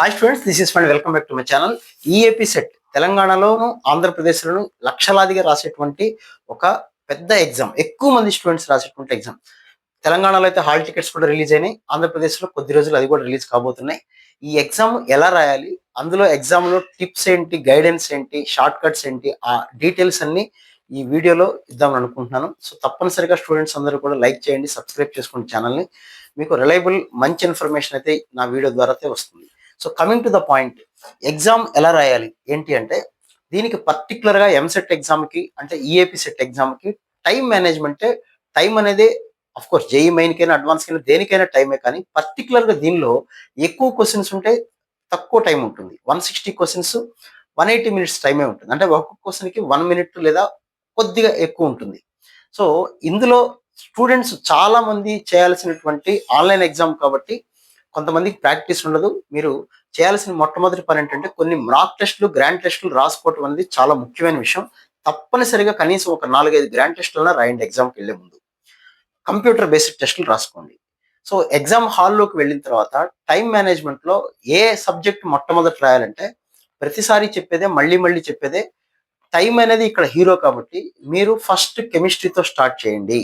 Hi students, this is fund welcome back to my channel. EAP CET తెలంగాణలోను ఆంధ్రప్రదేశ్లోను లక్షలాదిగా రాసేటువంటి ఒక పెద్ద ఎగ్జామ్, ఎక్కువ మంది స్టూడెంట్స్ రాసేటువంటి ఎగ్జామ్. తెలంగాణలో అయితే హాల్ టికెట్స్ కూడా రిలీజ్ అయినాయి, ఆంధ్రప్రదేశ్లో కొద్ది రోజులు అది కూడా రిలీజ్ కాబోతున్నాయి. ఈ ఎగ్జామ్ ఎలా రాయాలి, అందులో ఎగ్జామ్లో టిప్స్ ఏంటి, గైడెన్స్ ఏంటి, షార్ట్ కట్స్ ఏంటి, ఆ డీటెయిల్స్ అన్ని ఈ వీడియోలో ఇద్దామని అనుకుంటున్నాను. సో తప్పనిసరిగా స్టూడెంట్స్ అందరూ కూడా లైక్ చేయండి, సబ్స్క్రైబ్ చేసుకోండి ఛానల్ని. మీకు రిలయబుల్ మంచి ఇన్ఫర్మేషన్ అయితే నా వీడియో ద్వారా వస్తుంది. So coming to the point, exam ఎలా రాయాలి ఏంటి అంటే, దీనికి పర్టికులర్గా ఎంసెట్ ఎగ్జామ్కి అంటే ఈఏపీ సెట్ ఎగ్జామ్కి టైం మేనేజ్మెంటే. టైం అనేది అఫ్ కోర్స్ జేఈ మెయిన్కైనా అడ్వాన్స్కైనా దేనికైనా టైమే, కానీ పర్టికులర్గా దీనిలో ఎక్కువ క్వశ్చన్స్ ఉంటే తక్కువ టైం ఉంటుంది. 160 క్వశ్చన్స్ 180 మినిట్స్ టైమే ఉంటుంది. అంటే ఒక్కొక్క క్వశ్చన్కి 1 మినిట్ లేదా కొద్దిగా ఎక్కువ ఉంటుంది. సో ఇందులో స్టూడెంట్స్ చాలా మంది చేయాల్సినటువంటి ఆన్లైన్ ఎగ్జామ్ కాబట్టి కొంతమందికి ప్రాక్టీస్ ఉండదు. మీరు చేయాల్సిన మొట్టమొదటి పని ఏంటంటే, కొన్ని మాక్ టెస్టులు, గ్రాండ్ టెస్టులు రాసుకోవటం అనేది చాలా ముఖ్యమైన విషయం. తప్పనిసరిగా కనీసం ఒక 4-5 గ్రాండ్ టెస్టులన్నా రాయండి ఎగ్జామ్కి వెళ్ళే ముందు. కంప్యూటర్ బేసిక్ టెస్టులు రాసుకోండి. సో ఎగ్జామ్ హాల్లోకి వెళ్ళిన తర్వాత టైం మేనేజ్మెంట్లో ఏ సబ్జెక్ట్ మొట్టమొదటి రాయాలంటే, ప్రతిసారి చెప్పేదే, మళ్ళీ మళ్ళీ చెప్పేదే, టైం అనేది ఇక్కడ హీరో కాబట్టి మీరు ఫస్ట్ కెమిస్ట్రీతో స్టార్ట్ చేయండి.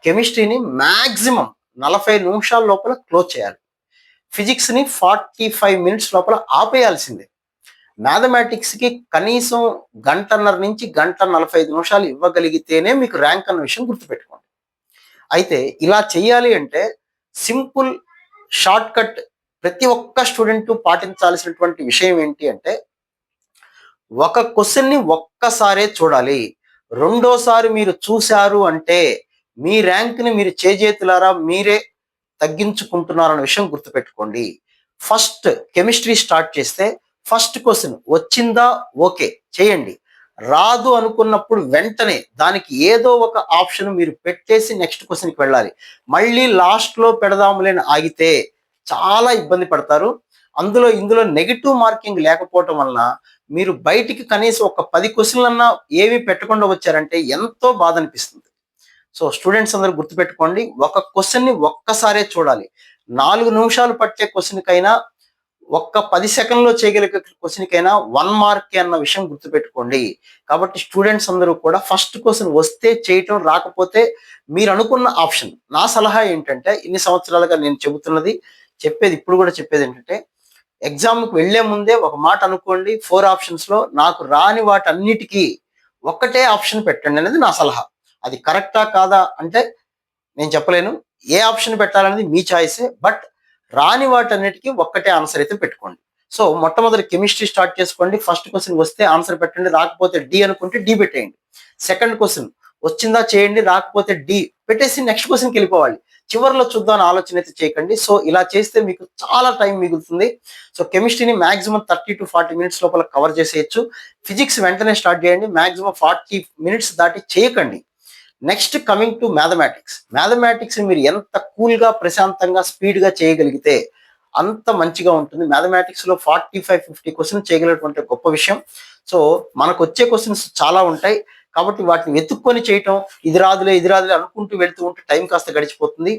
కెమిస్ట్రీని మ్యాక్సిమం 40 నిమిషాల లోపల క్లోజ్ చేయాలి. ఫిజిక్స్ని 45 మినిట్స్ లోపల ఆపేయాల్సిందే. మ్యాథమెటిక్స్కి కనీసం గంటన్నర నుంచి గంట 45 నిమిషాలు ఇవ్వగలిగితేనే మీకు ర్యాంక్ అన్న విషయం గుర్తుపెట్టుకోండి. అయితే ఇలా చేయాలి అంటే సింపుల్ షార్ట్ కట్ ప్రతి ఒక్క స్టూడెంట్ పాటించాల్సినటువంటి విషయం ఏంటి అంటే, ఒక క్వశ్చన్ని ఒక్కసారే చూడాలి. రెండోసారి మీరు చూశారు అంటే మీ ర్యాంక్ని మీరు చేజేతులారా మీరే తగ్గించుకుంటున్నారన్న విషయం గుర్తుపెట్టుకోండి. ఫస్ట్ కెమిస్ట్రీ స్టార్ట్ చేస్తే ఫస్ట్ క్వశ్చన్ వచ్చిందా, ఓకే చేయండి. రాదు అనుకున్నప్పుడు వెంటనే దానికి ఏదో ఒక ఆప్షన్ మీరు పెట్టేసి నెక్స్ట్ క్వశ్చన్కి వెళ్ళాలి. మళ్ళీ లాస్ట్లో పెడదాములేని ఆగితే చాలా ఇబ్బంది పడతారు. ఇందులో నెగిటివ్ మార్కింగ్ లేకపోవటం వలన మీరు బయటికి కనీసం ఒక 10 క్వశ్చన్లన్నా ఏమీ పెట్టకుండా వచ్చారంటే ఎంతో బాధ అనిపిస్తుంది. సో స్టూడెంట్స్ అందరూ గుర్తుపెట్టుకోండి, ఒక క్వశ్చన్ని ఒక్కసారే చూడాలి. 4 నిమిషాలు పట్టే క్వశ్చన్కైనా, ఒక్క 10 సెకండ్లో చేయగలిగే క్వశ్చన్కైనా 1 మార్కే అన్న విషయం గుర్తుపెట్టుకోండి. కాబట్టి స్టూడెంట్స్ అందరూ కూడా ఫస్ట్ క్వశ్చన్ వస్తే చేయటం, రాకపోతే మీరు అనుకున్న ఆప్షన్. నా సలహా ఏంటంటే, ఇన్ని సంవత్సరాలుగా నేను చెప్పేది ఇప్పుడు కూడా చెప్పేది ఏంటంటే, ఎగ్జామ్కి వెళ్లే ముందే ఒక మాట అనుకోండి, 4 ఆప్షన్స్లో నాకు రాని వాటన్నిటికీ ఒక్కటే ఆప్షన్ పెట్టండి అనేది నా సలహా. అది కరెక్టా కాదా అంటే నేను చెప్పలేను. ఏ ఆప్షన్ పెట్టాలనేది మీ చాయిసే. బట్ రాని వాటన్నిటికీ ఒక్కటే ఆన్సర్ అయితే పెట్టుకోండి. సో మొట్టమొదటి కెమిస్ట్రీ స్టార్ట్ చేసుకోండి. ఫస్ట్ క్వశ్చన్ వస్తే ఆన్సర్ పెట్టండి, రాకపోతే డి అనుకుంటే డి పెట్టేయండి. సెకండ్ క్వశ్చన్ వచ్చిందా చేయండి, రాకపోతే డి పెట్టేసి నెక్స్ట్ క్వశ్చన్కి వెళ్ళిపోవాలి. చివరిలో చూద్దాం ఆలోచన అయితే చేయకండి. సో ఇలా చేస్తే మీకు చాలా టైం మిగులుతుంది. సో కెమిస్ట్రీని మాక్సిమం 30 to 40 మినిట్స్ లోపల కవర్ చేసేయచ్చు. ఫిజిక్స్ వెంటనే స్టార్ట్ చేయండి, మాక్సిమం 40 మినిట్స్ దాటి చేయకండి. నెక్స్ట్ కమింగ్ టు మ్యాథమెటిక్స్ మీరు ఎంత కూల్గా, ప్రశాంతంగా, స్పీడ్గా చేయగలిగితే అంత మంచిగా ఉంటుంది. మ్యాథమెటిక్స్లో 45-50 క్వశ్చన్స్ చేయగలిగినటువంటి గొప్ప విషయం. సో మనకు వచ్చే క్వశ్చన్స్ చాలా ఉంటాయి కాబట్టి వాటిని వెతుక్కొని చేయటం, ఇది రాదులే అనుకుంటూ వెళ్తూ ఉంటే టైం కాస్త గడిచిపోతుంది.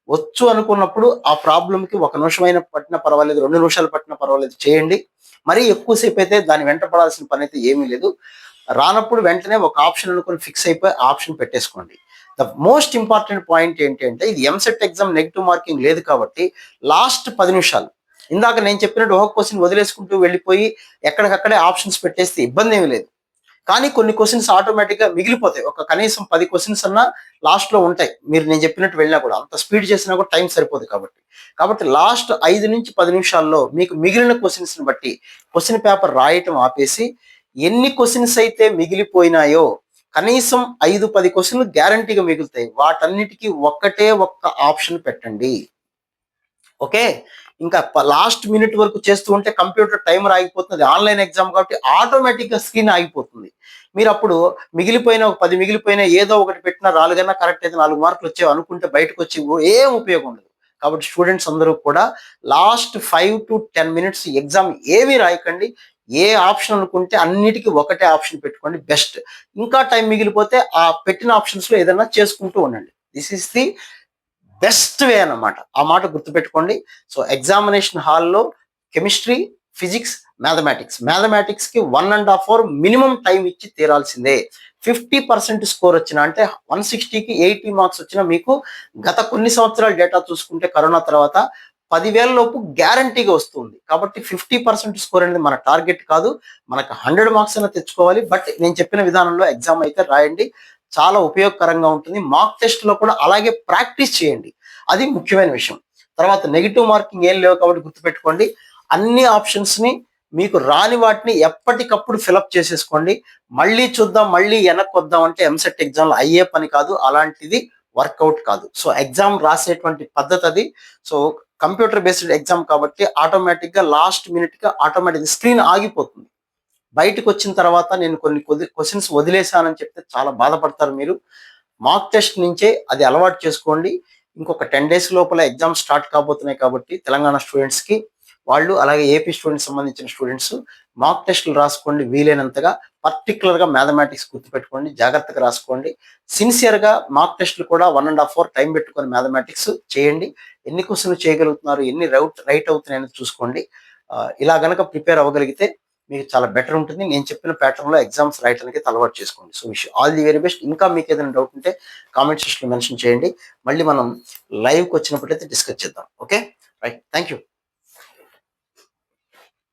వచ్చు అనుకున్నప్పుడు ఆ ప్రాబ్లంకి 1 నిమిషమైనా పట్టినా పర్వాలేదు, 2 నిమిషాలు పట్టినా పర్వాలేదు, చేయండి. మరీ ఎక్కువసేపు అయితే దాని వెంట పడాల్సిన పని అయితే ఏమీ లేదు. రానప్పుడు వెంటనే ఒక ఆప్షన్ అనుకుని ఫిక్స్ అయిపోయి ఆప్షన్ పెట్టేసుకోండి. ద మోస్ట్ ఇంపార్టెంట్ పాయింట్ ఏంటి అంటే, ఇది ఎంసెట్ ఎగ్జామ్ నెగిటివ్ మార్కింగ్ లేదు కాబట్టి లాస్ట్ 10 నిమిషాలు ఇందాక నేను చెప్పినట్టు ఒక క్వశ్చన్ వదిలేసుకుంటూ వెళ్ళిపోయి ఎక్కడికక్కడే ఆప్షన్స్ పెట్టేస్తే ఇబ్బంది ఏమీ లేదు. కానీ కొన్ని క్వశ్చన్స్ ఆటోమేటిక్గా మిగిలిపోతాయి. ఒక కనీసం 10 క్వశ్చన్స్ అన్నా లాస్ట్లో ఉంటాయి. నేను చెప్పినట్టు వెళ్ళినా కూడా అంత స్పీడ్ చేసినా కూడా టైం సరిపోదు కాబట్టి లాస్ట్ 5 నుంచి 10 నిమిషాల్లో మీకు మిగిలిన క్వశ్చన్స్ని బట్టి క్వశ్చన్ పేపర్ రాయటం ఆపేసి, ఎన్ని క్వశ్చన్స్ అయితే మిగిలిపోయినాయో కనీసం 5-10 క్వశ్చన్లు గ్యారంటీగా మిగులుతాయి. వాటన్నిటికీ ఒక్క ఆప్షన్ పెట్టండి. ఓకే, ఇంకా లాస్ట్ మినిట్ వరకు చేస్తూ ఉంటే కంప్యూటర్ టైమర్ ఆగిపోతుంది. ఆన్లైన్ ఎగ్జామ్ కాబట్టి ఆటోమేటిక్గా స్క్రీన్ ఆగిపోతుంది. మీరు అప్పుడు మిగిలిపోయిన ఒక 10 మిగిలిపోయినా ఏదో ఒకటి పెట్టినా, రాలుగన్నా కరెక్ట్ అయితే 4 మార్కులు వచ్చాయి అనుకుంటే బయటకు వచ్చి ఏం ఉపయోగం ఉండదు. కాబట్టి స్టూడెంట్స్ అందరూ కూడా లాస్ట్ 5 to 10 మినిట్స్ ఎగ్జామ్ ఏమీ రాయకండి. ఏ ఆప్షన్ అనుకుంటే అన్నిటికీ ఒకటే ఆప్షన్ పెట్టుకోండి బెస్ట్. ఇంకా టైం మిగిలిపోతే ఆ పెట్టిన ఆప్షన్స్లో ఏదైనా చేసుకుంటూ ఉండండి. This is the best way అన్నమాట. ఆ మాట గుర్తుపెట్టుకోండి. సో ఎగ్జామినేషన్ హాల్లో కెమిస్ట్రీ, ఫిజిక్స్, మ్యాథమెటిక్స్ కి 1.5 అవర్ మినిమం టైం ఇచ్చి తీరాల్సిందే. 50% స్కోర్ వచ్చిన అంటే 160కి 80 మార్క్స్ వచ్చిన మీకు గత కొన్ని సంవత్సరాల డేటా చూసుకుంటే కరోనా తర్వాత 10,000 లోపు గ్యారంటీగా వస్తుంది. కాబట్టి 50% స్కోర్ అనేది మన టార్గెట్ కాదు. మనకు 100 మార్క్స్ అయినా తెచ్చుకోవాలి. బట్ నేను చెప్పిన విధానంలో ఎగ్జామ్ అయితే రాయండి. చాలా ఉపయోగకరంగా ఉంటుంది. మాక్ టెస్ట్ లో కూడా అలాగే ప్రాక్టీస్ చేయండి. అది ముఖ్యమైన విషయం. తర్వాత నెగిటివ్ మార్కింగ్ ఏం లేవు కాబట్టి గుర్తుపెట్టుకోండి. అన్ని ఆప్షన్స్ ని మీకు రాని వాటిని ఎప్పటికప్పుడు ఫిలప్ చేసేసుకోండి. మళ్ళీ చూద్దాం, మళ్ళీ వెనక్కి వద్దాం అంటే ఎంసెట్ ఎగ్జామ్లో అయ్యే పని కాదు. అలాంటిది వర్కౌట్ కాదు. సో ఎగ్జామ్ రాసేటువంటి పద్ధతి అది. సో కంప్యూటర్ బేస్డ్ ఎగ్జామ్ కాబట్టి ఆటోమేటిక్ గా లాస్ట్ మినిట్ గా ఆటోమేటిక్ స్క్రీన్ ఆగిపోతుంది. బయటకు వచ్చిన తర్వాత నేను కొన్ని క్వశ్చన్స్ వదిలేశానని చెప్తే చాలా బాధపడతారు మీరు. మాక్ టెస్ట్ నుంచే అది అలవాటు చేసుకోండి. ఇంకొక 10 డేస్ లోపల ఎగ్జామ్ స్టార్ట్ కాబోతున్నాయి కాబట్టి తెలంగాణ స్టూడెంట్స్ కి వాళ్ళు అలాగే ఏపీ స్టూడెంట్స్ సంబంధించిన స్టూడెంట్స్ మాక్ టెస్టులు రాసుకోండి వీలైనంతగా. పర్టికులర్ గా మ్యాథమెటిక్స్ గుర్తుపెట్టుకోండి, జాగ్రత్తగా రాసుకోండి. సిన్సియర్ గా మాక్ టెస్టులు కూడా 1.5 అవర్ టైం పెట్టుకొని మ్యాథమెటిక్స్ చేయండి. ఎన్ని క్వశ్చన్లు చేయగలుగుతున్నారు, ఎన్ని రైట్ అవుతున్నాయని చూసుకోండి. ఇలా గనక ప్రిపేర్ అవ్వగలిగితే మీకు చాలా బెటర్ ఉంటుంది. నేను చెప్పిన ప్యాటర్న్ లో ఎగ్జామ్స్ రాయడానికి అలవాటు చేసుకోండి. So wish all the very best. ఇంకా మీకు ఏదైనా డౌట్ ఉంటే కామెంట్ సెక్షన్ లో మెన్షన్ చేయండి. మళ్ళీ మనం లైవ్కి వచ్చినప్పుడైతే డిస్కస్ చేద్దాం. Okay, right, thank you.